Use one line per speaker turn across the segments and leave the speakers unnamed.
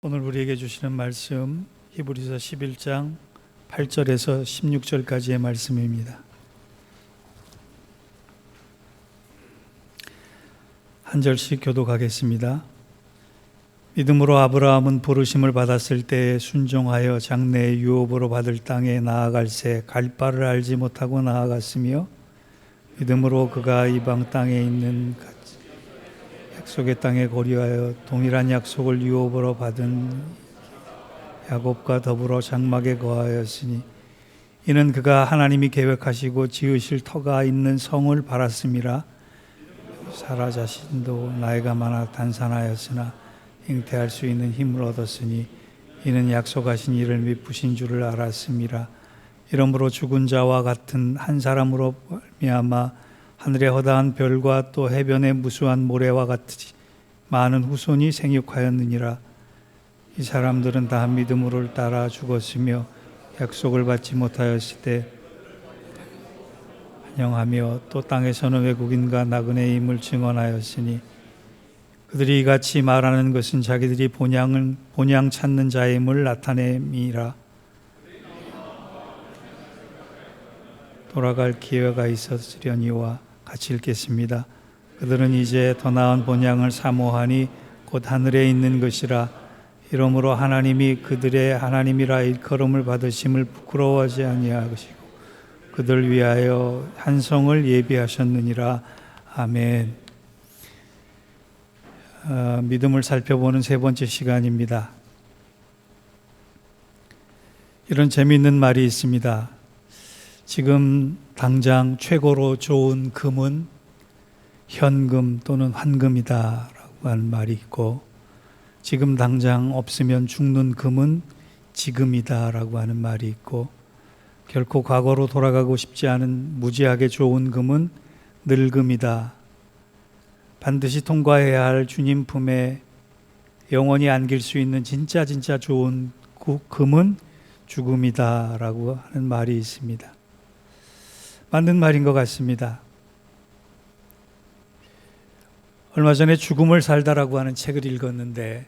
오늘 우리에게 주시는 말씀 히브리서 11장 8절에서 16절까지의 말씀입니다. 한 절씩 교독하겠습니다. 믿음으로 아브라함은 부르심을 받았을 때에 순종하여 장래의 유업으로 받을 땅에 나아갈새 갈 바를 알지 못하고 나아갔으며, 믿음으로 그가 이방 땅에 있는 약속의 땅에 거류하여 동일한 약속을 유업으로 받은 야곱과 더불어 장막에 거하였으니, 이는 그가 하나님이 계획하시고 지으실 터가 있는 성을 바랐음이라. 사라 자신도 나이가 많아 단산하였으나 잉태할 수 있는 힘을 얻었으니, 이는 약속하신 이를 미쁘신 줄을 알았음이라. 이러므로 죽은 자와 같은 한 사람으로 말미암아 하늘의 허다한 별과 또 해변의 무수한 모래와 같이 많은 후손이 생육하였느니라. 이 사람들은 다 믿음으로 따라 죽었으며 약속을 받지 못하였을 때 환영하며 또 땅에서는 외국인과 나그네임을 증언하였으니, 그들이 이같이 말하는 것은 자기들이 본향 찾는 자임을 나타냄이라. 돌아갈 기회가 있었으려니와 같이 읽겠습니다. 그들은 이제 더 나은 본향을 사모하니 곧 하늘에 있는 것이라. 이러므로 하나님이 그들의 하나님이라 일컬음을 받으심을 부끄러워하지 아니하시고 그들 위하여 한 성을 예비하셨느니라. 아멘. 믿음을 살펴보는 세 번째 시간입니다. 이런 재미있는 말이 있습니다. 지금 당장 최고로 좋은 금은 현금 또는 환금이다 라고 하는 말이 있고, 지금 당장 없으면 죽는 금은 지금이다 라고 하는 말이 있고, 결코 과거로 돌아가고 싶지 않은 무지하게 좋은 금은 늙음이다. 반드시 통과해야 할 주님 품에 영원히 안길 수 있는 진짜 좋은 금은 죽음이다 라고 하는 말이 있습니다. 맞는 말인 것 같습니다. 얼마 전에 죽음을 살다라고 하는 책을 읽었는데,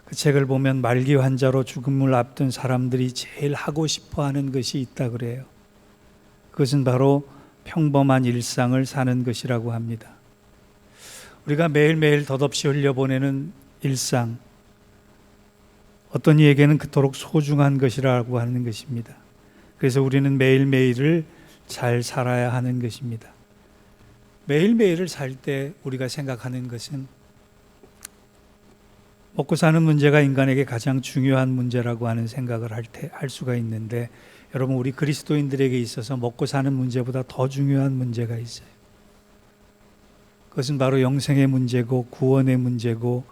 그 책을 보면 말기 환자로 죽음을 앞둔 사람들이 제일 하고 싶어 하는 것이 있다 그래요. 그것은 바로 평범한 일상을 사는 것이라고 합니다. 우리가 매일매일 덧없이 흘려보내는 일상, 어떤 이에게는 그토록 소중한 것이라고 하는 것입니다. 그래서 우리는 매일매일을 잘 살아야 하는 것입니다. 매일매일을 살 때 우리가 생각하는 것은, 먹고 사는 문제가 인간에게 가장 중요한 문제라고 하는 생각을 할 수가 있는데, 여러분, 우리 그리스도인들에게 있어서 먹고 사는 문제보다 더 중요한 문제가 있어요. 그것은 바로 영생의 문제고 구원의 문제고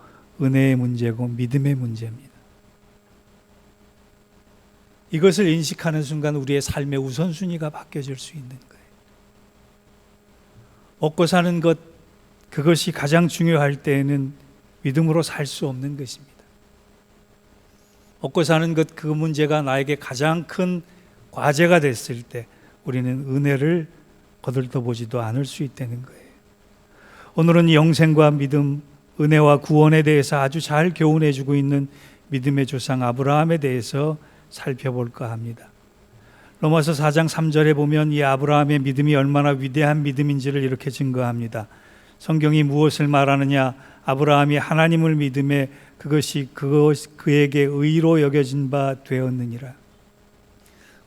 은혜의 문제고 믿음의 문제입니다. 이것을 인식하는 순간 우리의 삶의 우선순위가 바뀌어질 수 있는 거예요. 먹고 사는 것, 그것이 가장 중요할 때에는 믿음으로 살 수 없는 것입니다. 먹고 사는 것, 그 문제가 나에게 가장 큰 과제가 됐을 때 우리는 은혜를 거들떠보지도 않을 수 있다는 거예요. 오늘은 영생과 믿음, 은혜와 구원에 대해서 아주 잘 교훈해주고 있는 믿음의 조상 아브라함에 대해서 살펴볼까 합니다. 로마서 4장 3절에 보면 이 아브라함의 믿음이 얼마나 위대한 믿음인지를 이렇게 증거합니다. 성경이 무엇을 말하느냐? 아브라함이 하나님을 믿음에 그것이 그에게 의로 여겨진 바 되었느니라.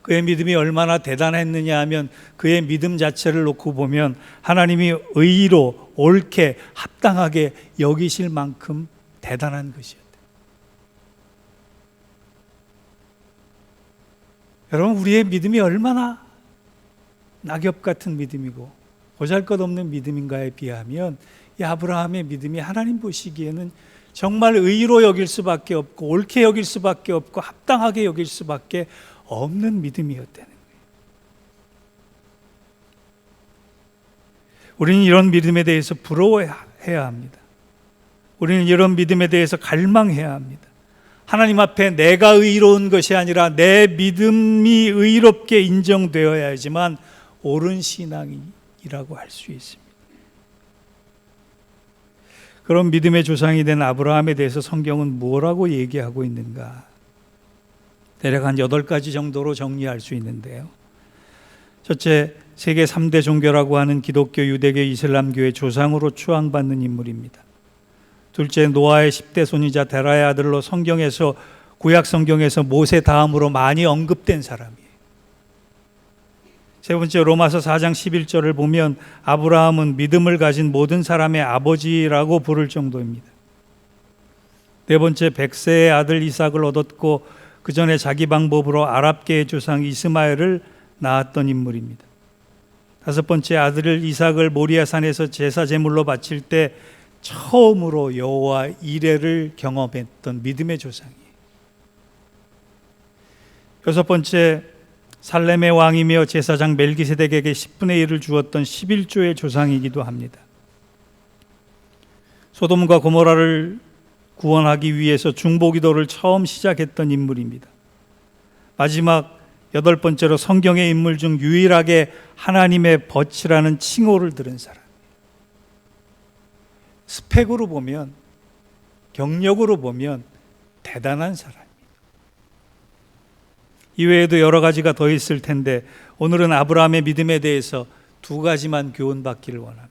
그의 믿음이 얼마나 대단했느냐 하면, 그의 믿음 자체를 놓고 보면 하나님이 의로 옳게 합당하게 여기실 만큼 대단한 것이었대요. 여러분, 우리의 믿음이 얼마나 낙엽 같은 믿음이고 보잘것없는 믿음인가에 비하면, 이 아브라함의 믿음이 하나님 보시기에는 정말 의로 여길 수밖에 없고 옳게 여길 수밖에 없고 합당하게 여길 수밖에 없는 믿음이었다는 거예요. 우리는 이런 믿음에 대해서 부러워해야 합니다. 우리는 이런 믿음에 대해서 갈망해야 합니다. 하나님 앞에 내가 의로운 것이 아니라 내 믿음이 의롭게 인정되어야지만 옳은 신앙이라고 할 수 있습니다. 그런 믿음의 조상이 된 아브라함에 대해서 성경은 뭐라고 얘기하고 있는가? 대략 한 8가지 정도로 정리할 수 있는데요. 첫째, 세계 3대 종교라고 하는 기독교, 유대교, 이슬람교의 조상으로 추앙받는 인물입니다. 둘째, 노아의 10대 손이자 데라의 아들로 성경에서, 구약 성경에서 모세 다음으로 많이 언급된 사람이에요. 세 번째, 로마서 4장 11절을 보면 아브라함은 믿음을 가진 모든 사람의 아버지라고 부를 정도입니다. 네 번째, 100세의 아들 이삭을 얻었고 그 전에 자기 방법으로 아랍계의 조상 이스마엘을 낳았던 인물입니다. 다섯 번째, 아들을 이삭을 모리아산에서 제사 제물로 바칠 때 처음으로 여호와 이레를 경험했던 믿음의 조상이에요. 여섯 번째, 살렘의 왕이며 제사장 멜기세덱에게 10분의 1을 주었던 11조의 조상이기도 합니다. 소돔과 고모라를 구원하기 위해서 중보기도를 처음 시작했던 인물입니다. 마지막 8번째로 성경의 인물 중 유일하게 하나님의 벗이라는 칭호를 들은 사람. 스펙으로 보면, 경력으로 보면 대단한 사람입니다. 이외에도 여러 가지가 더 있을 텐데 오늘은 아브라함의 믿음에 대해서 2가지만 교훈받기를 원합니다.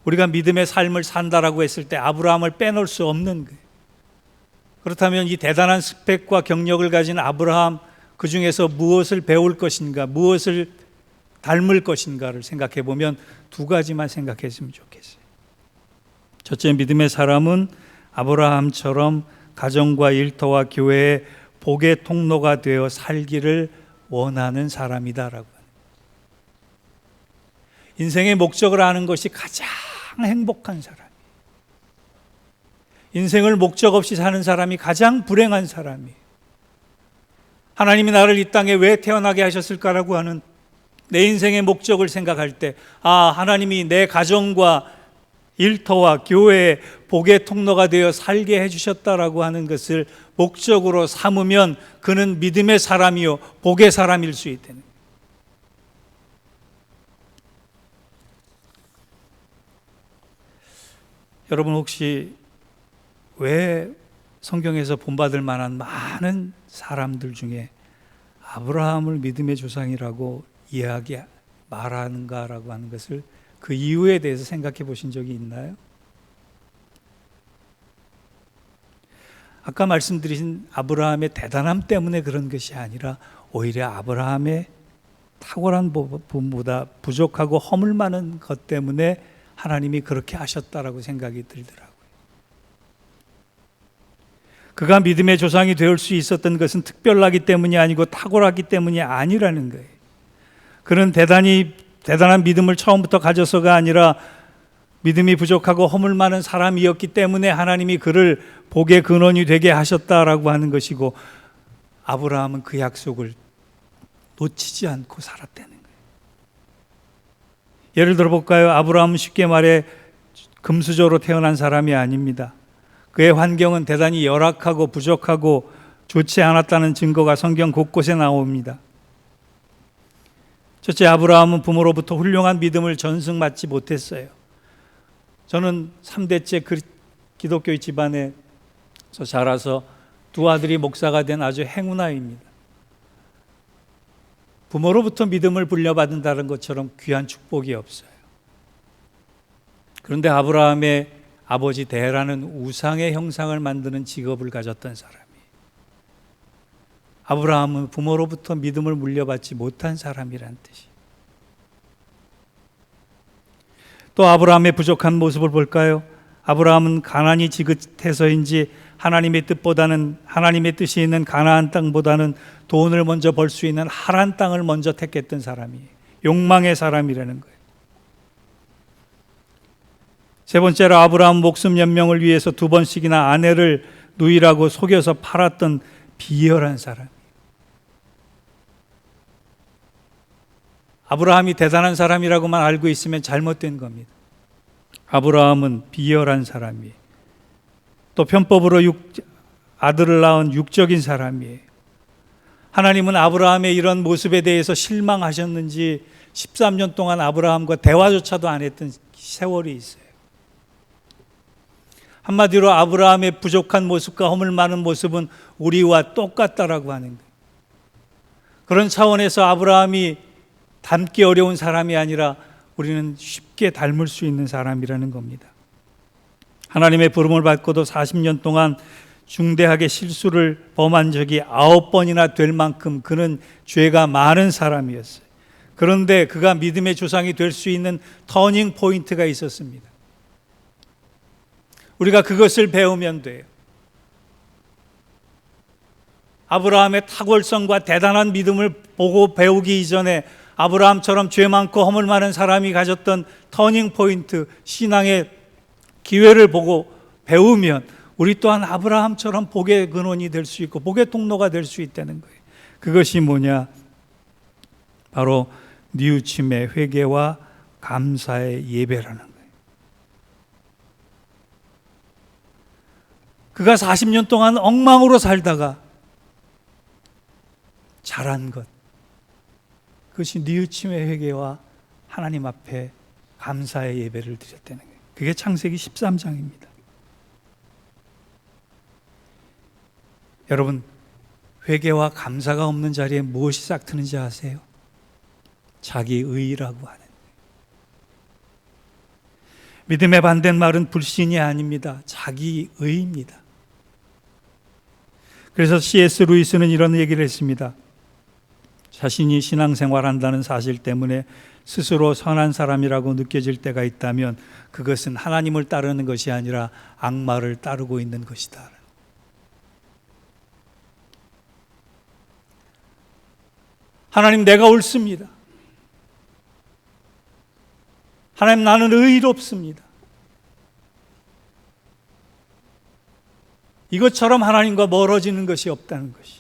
우리가 믿음의 삶을 산다라고 했을 때 아브라함을 빼놓을 수 없는 거예요. 그렇다면 이 대단한 스펙과 경력을 가진 아브라함, 그 중에서 무엇을 배울 것인가, 무엇을 닮을 것인가를 생각해 보면 2가지만 생각했으면 좋겠어요. 첫째, 믿음의 사람은 아브라함처럼 가정과 일터와 교회의 복의 통로가 되어 살기를 원하는 사람이다라고. 인생의 목적을 아는 것이 가장 행복한 사람. 인생을 목적 없이 사는 사람이 가장 불행한 사람이에요. 하나님이 나를 이 땅에 왜 태어나게 하셨을까라고 하는 내 인생의 목적을 생각할 때, 하나님이 내 가정과 일터와 교회의 복의 통로가 되어 살게 해주셨다라고 하는 것을 목적으로 삼으면 그는 믿음의 사람이요 복의 사람일 수 있다는 거예요. 여러분 혹시 왜 성경에서 본받을 만한 많은 사람들 중에 아브라함을 믿음의 조상이라고 말하는가라고 하는 것을 그 이유에 대해서 생각해 보신 적이 있나요? 아까 말씀드린 아브라함의 대단함 때문에 그런 것이 아니라 오히려 아브라함의 탁월한 부분보다 부족하고 허물 많은 것 때문에 하나님이 그렇게 하셨다라고 생각이 들더라고요. 그가 믿음의 조상이 될 수 있었던 것은 특별하기 때문이 아니고 탁월하기 때문이 아니라는 거예요. 그는 대단한 믿음을 처음부터 가져서가 아니라 믿음이 부족하고 허물 많은 사람이었기 때문에 하나님이 그를 복의 근원이 되게 하셨다라고 하는 것이고, 아브라함은 그 약속을 놓치지 않고 살았다는 거예요. 예를 들어 볼까요? 아브라함은 쉽게 말해 금수저로 태어난 사람이 아닙니다. 그의 환경은 대단히 열악하고 부족하고 좋지 않았다는 증거가 성경 곳곳에 나옵니다. 첫째, 아브라함은 부모로부터 훌륭한 믿음을 전승받지 못했어요. 저는 3대째 기독교의 집안에서 자라서 2 아들이 목사가 된 아주 행운아입니다. 부모로부터 믿음을 물려받는다는 것처럼 귀한 축복이 없어요. 그런데 아브라함의 아버지 데라는 우상의 형상을 만드는 직업을 가졌던 사람이에요. 아브라함은 부모로부터 믿음을 물려받지 못한 사람이란 뜻이에요. 또 아브라함의 부족한 모습을 볼까요? 아브라함은 가난이 지긋해서인지 하나님의 뜻이 있는 가나안 땅보다는 돈을 먼저 벌 수 있는 하란 땅을 먼저 택했던 사람이에요. 욕망의 사람이라는 거예요. 세 번째로 아브라함 목숨 연명을 위해서 2번씩이나 아내를 누이라고 속여서 팔았던 비열한 사람. 아브라함이 대단한 사람이라고만 알고 있으면 잘못된 겁니다. 아브라함은 비열한 사람이에요. 또 편법으로 아들을 낳은 육적인 사람이에요. 하나님은 아브라함의 이런 모습에 대해서 실망하셨는지 13년 동안 아브라함과 대화조차도 안 했던 세월이 있어요. 한마디로 아브라함의 부족한 모습과 허물 많은 모습은 우리와 똑같다라고 하는 거예요. 그런 차원에서 아브라함이 닮기 어려운 사람이 아니라 우리는 쉽게 닮을 수 있는 사람이라는 겁니다. 하나님의 부름을 받고도 40년 동안 중대하게 실수를 범한 적이 9번이나 될 만큼 그는 죄가 많은 사람이었어요. 그런데 그가 믿음의 조상이 될 수 있는 터닝 포인트가 있었습니다. 우리가 그것을 배우면 돼요. 아브라함의 탁월성과 대단한 믿음을 보고 배우기 이전에 아브라함처럼 죄 많고 허물 많은 사람이 가졌던 터닝 포인트, 신앙의 기회를 보고 배우면 우리 또한 아브라함처럼 복의 근원이 될 수 있고 복의 통로가 될 수 있다는 거예요. 그것이 뭐냐? 바로 뉘우침의 회개와 감사의 예배라는 거예요. 그가 40년 동안 엉망으로 살다가 잘한 것, 그것이 뉘우침의 회개와 하나님 앞에 감사의 예배를 드렸다는 거예요. 그게 창세기 13장입니다. 여러분, 회개와 감사가 없는 자리에 무엇이 싹 트는지 아세요? 자기의라고 하는 거예요. 믿음의 반대말은 불신이 아닙니다. 자기의입니다. 그래서 C.S. 루이스는 이런 얘기를 했습니다. 자신이 신앙생활한다는 사실 때문에 스스로 선한 사람이라고 느껴질 때가 있다면 그것은 하나님을 따르는 것이 아니라 악마를 따르고 있는 것이다. 하나님, 내가 옳습니다. 하나님, 나는 의롭습니다. 이것처럼 하나님과 멀어지는 것이 없다는 것이.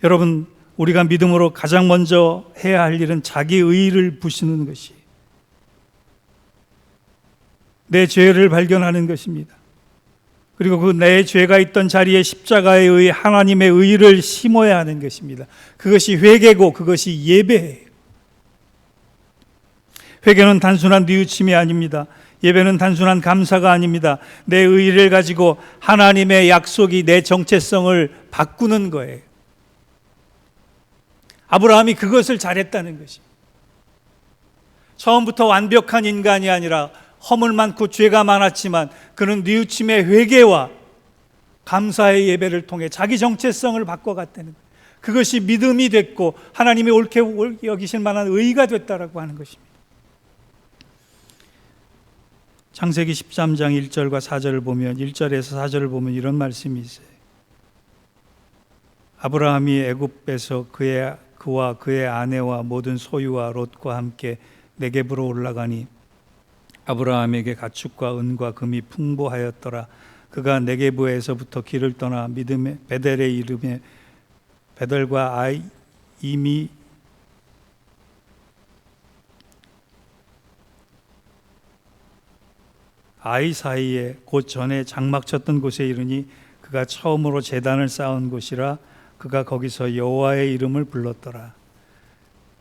여러분, 우리가 믿음으로 가장 먼저 해야 할 일은 자기 의의를 부수는 것이, 내 죄를 발견하는 것입니다. 그리고 그 내 죄가 있던 자리에 십자가에 의해 하나님의 의의를 심어야 하는 것입니다. 그것이 회개고 그것이 예배예요. 회개는 단순한 뉘우침이 아닙니다. 예배는 단순한 감사가 아닙니다. 내 의의를 가지고 하나님의 약속이 내 정체성을 바꾸는 거예요. 아브라함이 그것을 잘했다는 것입니다. 처음부터 완벽한 인간이 아니라 허물 많고 죄가 많았지만 그는 뉘우침의 회개와 감사의 예배를 통해 자기 정체성을 바꿔갔다는 거예요. 그것이 믿음이 됐고 하나님이 옳게 여기실 만한 의의가 됐다라고 하는 것입니다. 창세기 13장 1절과 4절을 보면, 1절에서 4절을 보면 이런 말씀이 있어요. 아브라함이 애굽에서 그와 그의 아내와 모든 소유와 롯과 함께 네겝으로 올라가니 아브라함에게 가축과 은과 금이 풍부하였더라. 그가 네겝에서부터 길을 떠나 믿음의 베델의 이름에 베델과 아이 사이에 곧 전에 장막 쳤던 곳에 이르니 그가 처음으로 제단을 쌓은 곳이라. 그가 거기서 여호와의 이름을 불렀더라.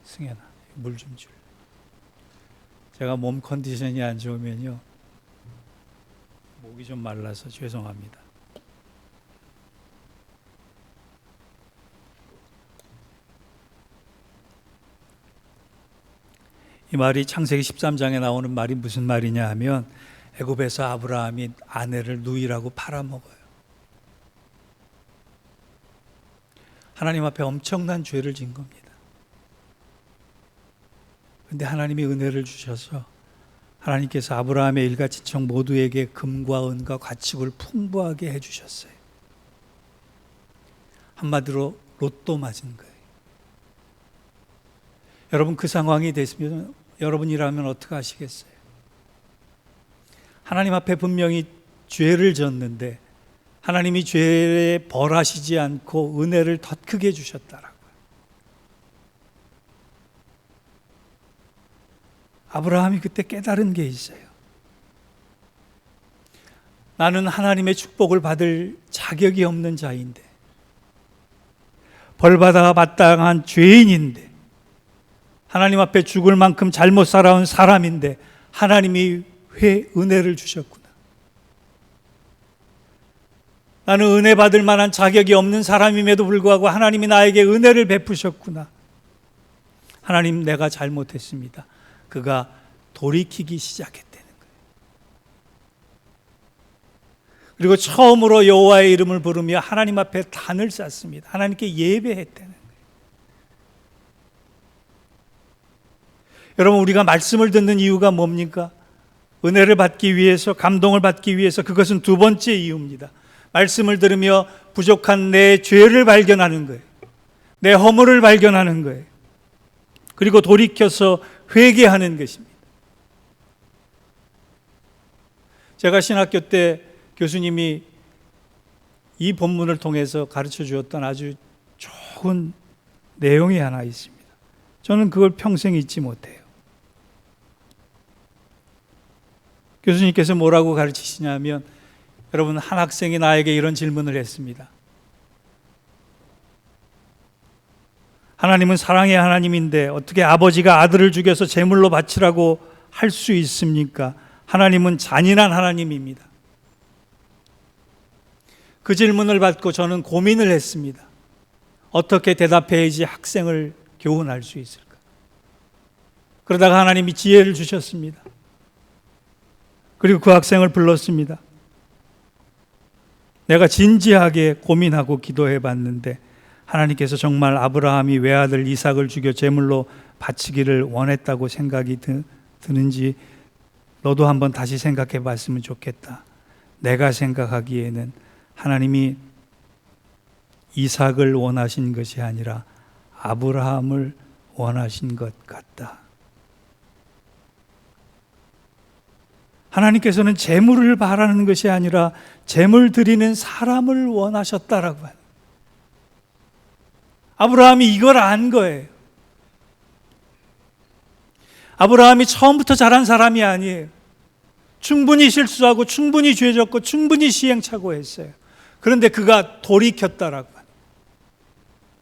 승현아, 물 좀 줄. 제가 몸 컨디션이 안 좋으면요, 목이 좀 말라서 죄송합니다. 이 말이 창세기 13장에 나오는 말이 무슨 말이냐 하면, 애굽에서 아브라함이 아내를 누이라고 팔아먹어요. 하나님 앞에 엄청난 죄를 진 겁니다. 그런데 하나님이 은혜를 주셔서 하나님께서 아브라함의 일가친척 모두에게 금과 은과 가축을 풍부하게 해주셨어요. 한마디로 로또 맞은 거예요. 여러분, 그 상황이 됐으면 여러분이라면 어떻게 하시겠어요? 하나님 앞에 분명히 죄를 졌는데 하나님이 죄에 벌하시지 않고 은혜를 더 크게 주셨다라고요. 아브라함이 그때 깨달은 게 있어요. 나는 하나님의 축복을 받을 자격이 없는 자인데 벌받아 마땅한 죄인인데, 하나님 앞에 죽을 만큼 잘못 살아온 사람인데 하나님이 왜 은혜를 주셨구나. 나는 은혜 받을 만한 자격이 없는 사람임에도 불구하고 하나님이 나에게 은혜를 베푸셨구나. 하나님, 내가 잘못했습니다. 그가 돌이키기 시작했다는 거예요. 그리고 처음으로 여호와의 이름을 부르며 하나님 앞에 단을 쌓습니다. 하나님께 예배했다는 거예요. 여러분, 우리가 말씀을 듣는 이유가 뭡니까? 은혜를 받기 위해서, 감동을 받기 위해서. 그것은 두 번째 이유입니다. 말씀을 들으며 부족한 내 죄를 발견하는 거예요. 내 허물을 발견하는 거예요. 그리고 돌이켜서 회개하는 것입니다. 제가 신학교 때 교수님이 이 본문을 통해서 가르쳐 주었던 아주 좋은 내용이 하나 있습니다. 저는 그걸 평생 잊지 못해요. 교수님께서 뭐라고 가르치시냐면, 여러분, 한 학생이 나에게 이런 질문을 했습니다. 하나님은 사랑의 하나님인데 어떻게 아버지가 아들을 죽여서 제물로 바치라고 할 수 있습니까? 하나님은 잔인한 하나님입니다. 그 질문을 받고 저는 고민을 했습니다. 어떻게 대답해야지 학생을 교훈할 수 있을까? 그러다가 하나님이 지혜를 주셨습니다. 그리고 그 학생을 불렀습니다. 내가 진지하게 고민하고 기도해 봤는데 하나님께서 정말 아브라함이 외아들 이삭을 죽여 제물로 바치기를 원했다고 생각이 드는지 너도 한번 다시 생각해 봤으면 좋겠다. 내가 생각하기에는 하나님이 이삭을 원하신 것이 아니라 아브라함을 원하신 것 같다. 하나님께서는 제물을 바라는 것이 아니라 제물 드리는 사람을 원하셨다라고 하는. 아브라함이 이걸 안 거예요. 아브라함이 처음부터 잘한 사람이 아니에요. 충분히 실수하고 충분히 죄졌고 충분히 시행착오했어요. 그런데 그가 돌이켰다라고 하는.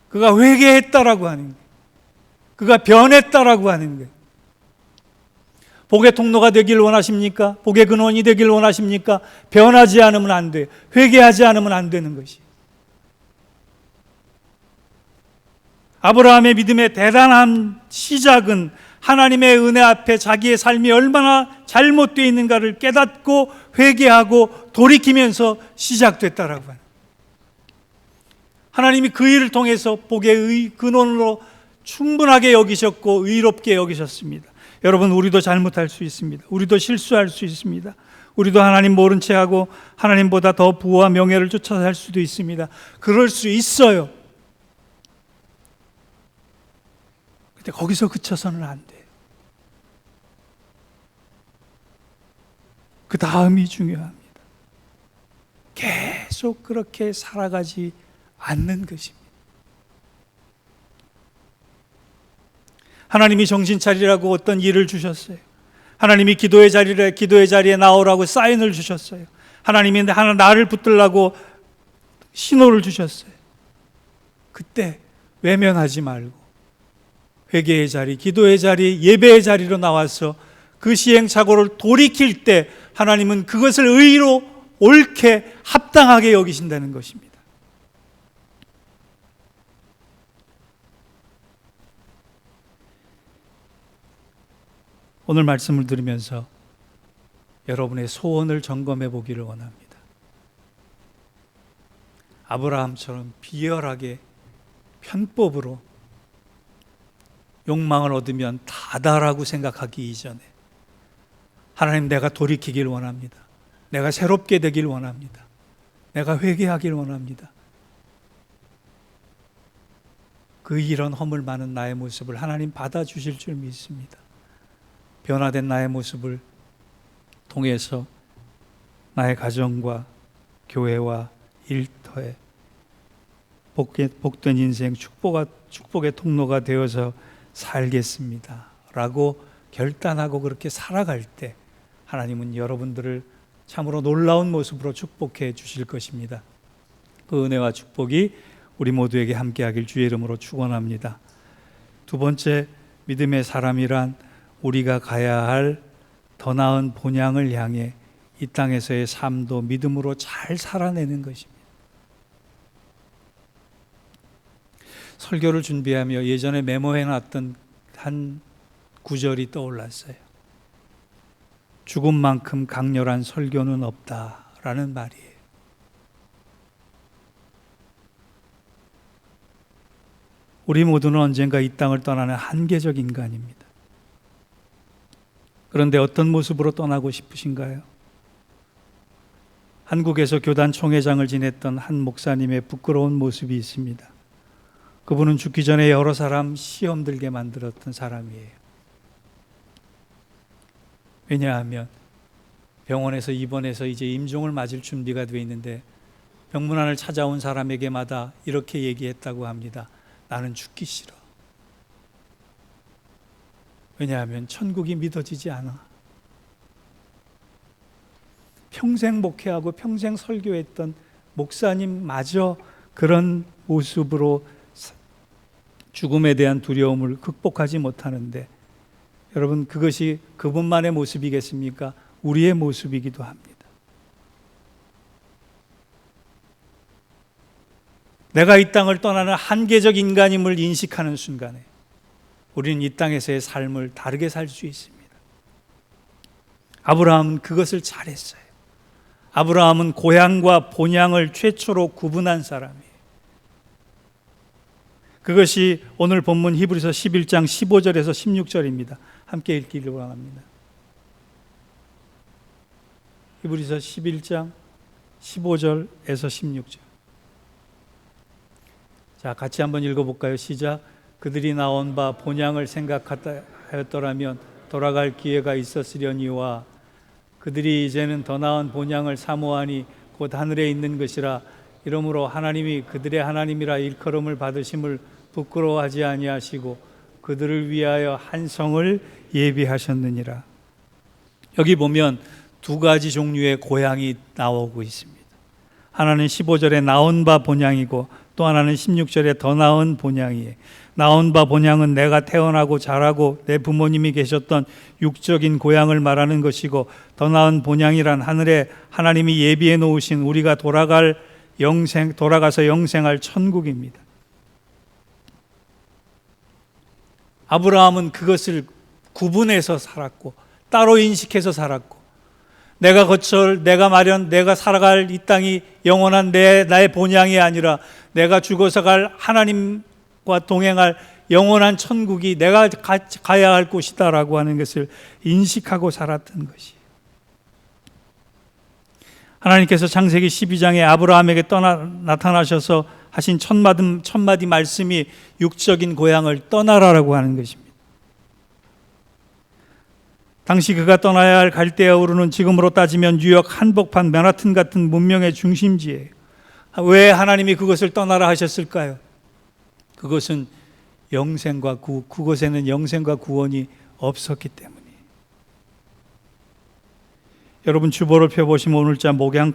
그가 회개했다라고 하는 거예요. 그가 변했다라고 하는 거예요. 복의 통로가 되길 원하십니까? 복의 근원이 되길 원하십니까? 변하지 않으면 안 돼요. 회개하지 않으면 안 되는 것이. 아브라함의 믿음의 대단한 시작은 하나님의 은혜 앞에 자기의 삶이 얼마나 잘못되어 있는가를 깨닫고 회개하고 돌이키면서 시작됐다라고 하는. 하나님이 그 일을 통해서 복의 근원으로 충분하게 여기셨고 의롭게 여기셨습니다. 여러분, 우리도 잘못할 수 있습니다. 우리도 실수할 수 있습니다. 우리도 하나님 모른 채 하고 하나님보다 더 부와 명예를 쫓아 살 수도 있습니다. 그럴 수 있어요. 근데 거기서 그쳐서는 안 돼요. 그 다음이 중요합니다. 계속 그렇게 살아가지 않는 것입니다. 하나님이 정신 차리라고 어떤 일을 주셨어요. 하나님이 기도의 자리에 나오라고 사인을 주셨어요. 하나님이 나를 붙들라고 신호를 주셨어요. 그때 외면하지 말고 회개의 자리, 기도의 자리, 예배의 자리로 나와서 그 시행착오를 돌이킬 때 하나님은 그것을 의로 옳게 합당하게 여기신다는 것입니다. 오늘 말씀을 들으면서 여러분의 소원을 점검해 보기를 원합니다. 아브라함처럼 비열하게 편법으로 욕망을 얻으면 다다라고 생각하기 이전에 하나님, 내가 돌이키길 원합니다. 내가 새롭게 되길 원합니다. 내가 회개하길 원합니다. 그 이런 허물 많은 나의 모습을 하나님 받아주실 줄 믿습니다. 변화된 나의 모습을 통해서 나의 가정과 교회와 일터에 복된 인생, 축복의 통로가 되어서 살겠습니다 라고 결단하고 그렇게 살아갈 때 하나님은 여러분들을 참으로 놀라운 모습으로 축복해 주실 것입니다. 그 은혜와 축복이 우리 모두에게 함께하길 주의 이름으로 축원합니다. 두 번째, 믿음의 사람이란 우리가 가야 할 더 나은 본향을 향해 이 땅에서의 삶도 믿음으로 잘 살아내는 것입니다. 설교를 준비하며 예전에 메모해놨던 한 구절이 떠올랐어요. 죽음만큼 강렬한 설교는 없다라는 말이에요. 우리 모두는 언젠가 이 땅을 떠나는 한계적 인간입니다. 그런데 어떤 모습으로 떠나고 싶으신가요? 한국에서 교단 총회장을 지냈던 한 목사님의 부끄러운 모습이 있습니다. 그분은 죽기 전에 여러 사람 시험 들게 만들었던 사람이에요. 왜냐하면 병원에서 입원해서 이제 임종을 맞을 준비가 되어 있는데 병문안을 찾아온 사람에게마다 이렇게 얘기했다고 합니다. 나는 죽기 싫어. 왜냐하면 천국이 믿어지지 않아. 평생 목회하고 평생 설교했던 목사님마저 그런 모습으로 죽음에 대한 두려움을 극복하지 못하는데, 여러분, 그것이 그분만의 모습이겠습니까? 우리의 모습이기도 합니다. 내가 이 땅을 떠나는 한계적 인간임을 인식하는 순간에 우리는 이 땅에서의 삶을 다르게 살 수 있습니다. 아브라함은 그것을 잘했어요. 아브라함은 고향과 본향을 최초로 구분한 사람이에요. 그것이 오늘 본문 히브리서 11장 15절에서 16절입니다. 함께 읽기를 원합니다. 히브리서 11장 15절에서 16절. 자, 같이 한번 읽어볼까요? 시작. 그들이 나온 바 본향을 생각하였더라면 돌아갈 기회가 있었으려니와 그들이 이제는 더 나은 본향을 사모하니 곧 하늘에 있는 것이라. 이러므로 하나님이 그들의 하나님이라 일컬음을 받으심을 부끄러워하지 아니하시고 그들을 위하여 한 성을 예비하셨느니라. 여기 보면 두 가지 종류의 고향이 나오고 있습니다. 하나는 15절에 나온 바 본향이고 또 하나는 16절에 더 나은 본향이에요. 나온 바 본향은 내가 태어나고 자라고 내 부모님이 계셨던 육적인 고향을 말하는 것이고, 더 나은 본향이란 하늘에 하나님이 예비해 놓으신 우리가 돌아가서 영생할 천국입니다. 아브라함은 그것을 구분해서 살았고 따로 인식해서 살았고, 내가 살아갈 이 땅이 영원한 나의 본향이 아니라 내가 죽어서 갈 하나님과 동행할 영원한 천국이 내가 가야 할 곳이다라고 하는 것을 인식하고 살았던 것이에요. 하나님께서 창세기 12장에 아브라함에게 나타나셔서 하신 첫마디 말씀이 육적인 고향을 떠나라라고 하는 것입니다. 당시 그가 떠나야 할 갈대아우르는 지금으로 따지면 뉴욕 한복판 맨하튼 같은 문명의 중심지예요. 왜 하나님이 그것을 떠나라 하셨을까요? 그것은 그곳에는 영생과 구원이 없었기 때문이에요. 여러분, 주보를 펴보시면 오늘자 목양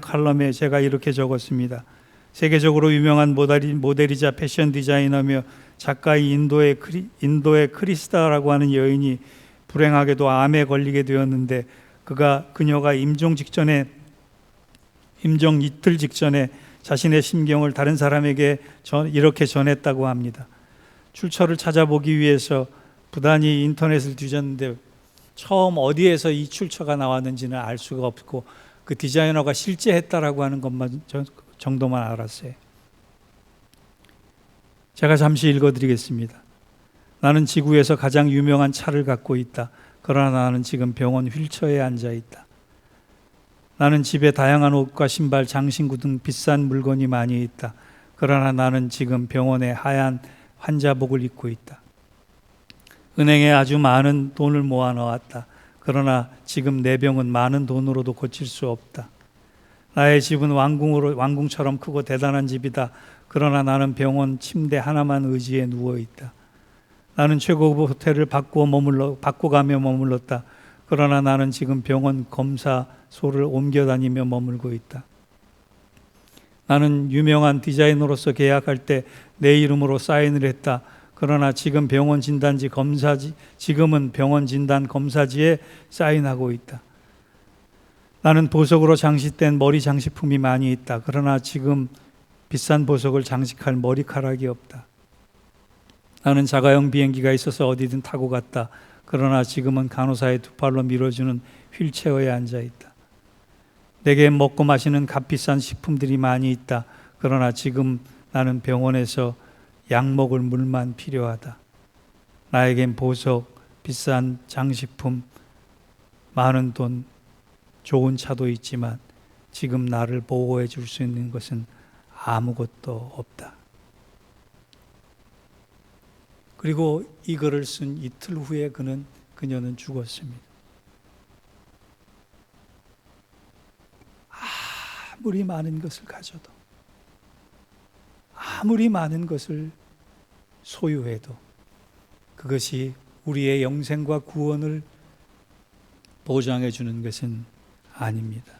칼럼에 제가 이렇게 적었습니다. 세계적으로 유명한 모델이자 패션 디자이너며 작가인 인도의 크리스다라고 하는 여인이 불행하게도 암에 걸리게 되었는데, 그녀가 임종 이틀 직전에 자신의 심경을 다른 사람에게 이렇게 전했다고 합니다. 출처를 찾아보기 위해서 부단히 인터넷을 뒤졌는데 처음 어디에서 이 출처가 나왔는지는 알 수가 없고, 그 디자이너가 실제 했다라고 하는 것만 정도만 알았어요. 제가 잠시 읽어드리겠습니다. 나는 지구에서 가장 유명한 차를 갖고 있다. 그러나 나는 지금 병원 휠체어에 앉아 있다. 나는 집에 다양한 옷과 신발, 장신구 등 비싼 물건이 많이 있다. 그러나 나는 지금 병원에 하얀 환자복을 입고 있다. 은행에 아주 많은 돈을 모아 넣었다. 그러나 지금 내 병은 많은 돈으로도 고칠 수 없다. 나의 집은 왕궁처럼 크고 대단한 집이다. 그러나 나는 병원 침대 하나만 의지해 누워 있다. 나는 최고급 호텔을 바꿔가며 머물렀다. 그러나 나는 지금 병원 검사소를 옮겨 다니며 머물고 있다. 나는 유명한 디자이너로서 계약할 때 내 이름으로 사인을 했다. 그러나 지금은 병원 진단 검사지에 사인하고 있다. 나는 보석으로 장식된 머리 장식품이 많이 있다. 그러나 지금 비싼 보석을 장식할 머리카락이 없다. 나는 자가용 비행기가 있어서 어디든 타고 갔다. 그러나 지금은 간호사의 두 팔로 밀어주는 휠체어에 앉아 있다. 내게 먹고 마시는 값비싼 식품들이 많이 있다. 그러나 지금 나는 병원에서 약 먹을 물만 필요하다. 나에겐 보석, 비싼 장식품, 많은 돈, 좋은 차도 있지만 지금 나를 보호해 줄 수 있는 것은 아무것도 없다. 그리고 이 글을 쓴 이틀 후에 그녀는 죽었습니다. 아무리 많은 것을 가져도, 아무리 많은 것을 소유해도 그것이 우리의 영생과 구원을 보장해 주는 것은 아닙니다.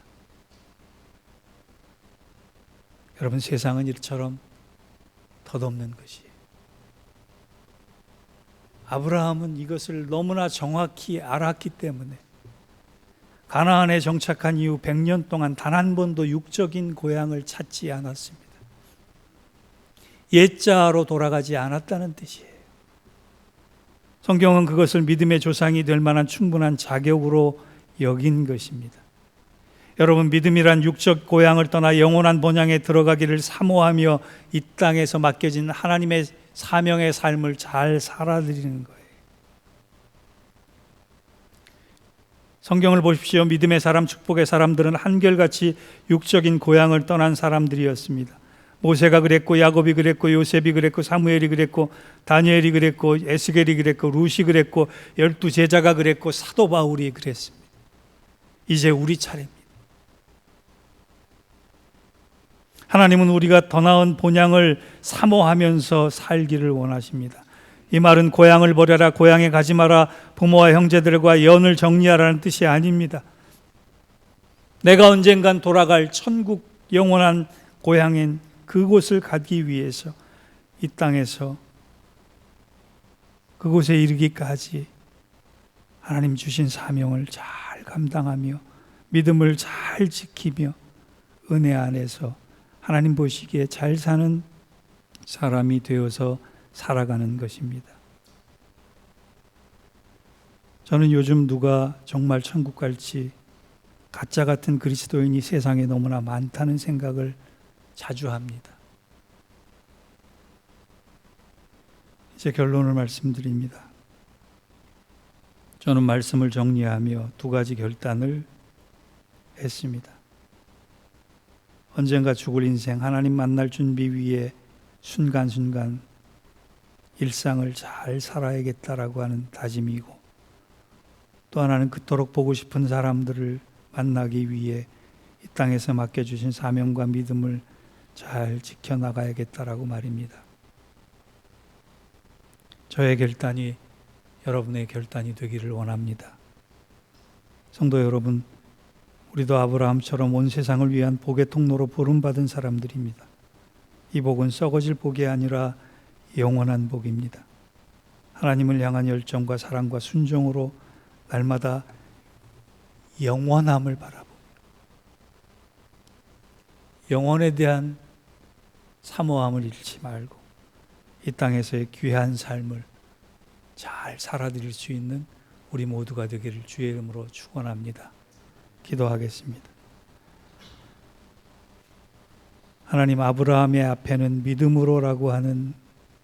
여러분, 세상은 이처럼 덧없는 것이에요. 아브라함은 이것을 너무나 정확히 알았기 때문에 가나안에 정착한 이후 100년 동안 단 한 번도 육적인 고향을 찾지 않았습니다. 옛자로 돌아가지 않았다는 뜻이에요. 성경은 그것을 믿음의 조상이 될 만한 충분한 자격으로 여긴 것입니다. 여러분, 믿음이란 육적 고향을 떠나 영원한 본향에 들어가기를 사모하며 이 땅에서 맡겨진 하나님의 사명의 삶을 잘 살아드리는 거예요. 성경을 보십시오. 믿음의 사람, 축복의 사람들은 한결같이 육적인 고향을 떠난 사람들이었습니다. 모세가 그랬고, 야곱이 그랬고, 요셉이 그랬고, 사무엘이 그랬고, 다니엘이 그랬고, 에스겔이 그랬고, 룻이 그랬고, 12 제자가 그랬고, 사도 바울이 그랬습니다. 이제 우리 차례입니다. 하나님은 우리가 더 나은 본향을 사모하면서 살기를 원하십니다. 이 말은 고향을 버려라, 고향에 가지 마라, 부모와 형제들과 연을 정리하라는 뜻이 아닙니다. 내가 언젠간 돌아갈 천국, 영원한 고향인 그곳을 가기 위해서 이 땅에서 그곳에 이르기까지 하나님 주신 사명을 잘 감당하며 믿음을 잘 지키며 은혜 안에서 하나님 보시기에 잘 사는 사람이 되어서 살아가는 것입니다. 저는 요즘 누가 정말 천국 갈지 가짜 같은 그리스도인이 세상에 너무나 많다는 생각을 자주 합니다. 이제 결론을 말씀드립니다. 저는 말씀을 정리하며 두 가지 결단을 했습니다. 언젠가 죽을 인생, 하나님 만날 준비 위에 순간순간 일상을 잘 살아야겠다라고 하는 다짐이고, 또 하나는 그토록 보고 싶은 사람들을 만나기 위해 이 땅에서 맡겨주신 사명과 믿음을 잘 지켜나가야겠다라고 말입니다. 저의 결단이 여러분의 결단이 되기를 원합니다. 성도 여러분, 우리도 아브라함처럼 온 세상을 위한 복의 통로로 부름받은 사람들입니다. 이 복은 썩어질 복이 아니라 영원한 복입니다. 하나님을 향한 열정과 사랑과 순종으로 날마다 영원함을 바라보며 영원에 대한 사모함을 잃지 말고 이 땅에서의 귀한 삶을 잘 살아드릴 수 있는 우리 모두가 되기를 주의 이름으로 축원합니다. 기도하겠습니다. 하나님, 아브라함의 앞에는 믿음으로라고 하는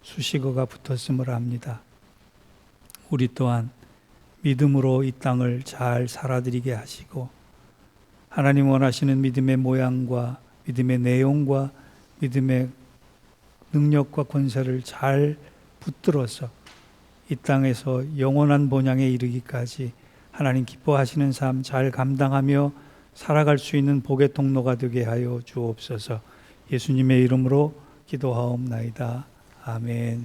수식어가 붙었음을 압니다. 우리 또한 믿음으로 이 땅을 잘 살아드리게 하시고 하나님 원하시는 믿음의 모양과 믿음의 내용과 믿음의 능력과 권세를 잘 붙들어서 이 땅에서 영원한 본향에 이르기까지 하나님 기뻐하시는 삶 잘 감당하며 살아갈 수 있는 복의 통로가 되게 하여 주옵소서. 예수님의 이름으로 기도하옵나이다. 아멘.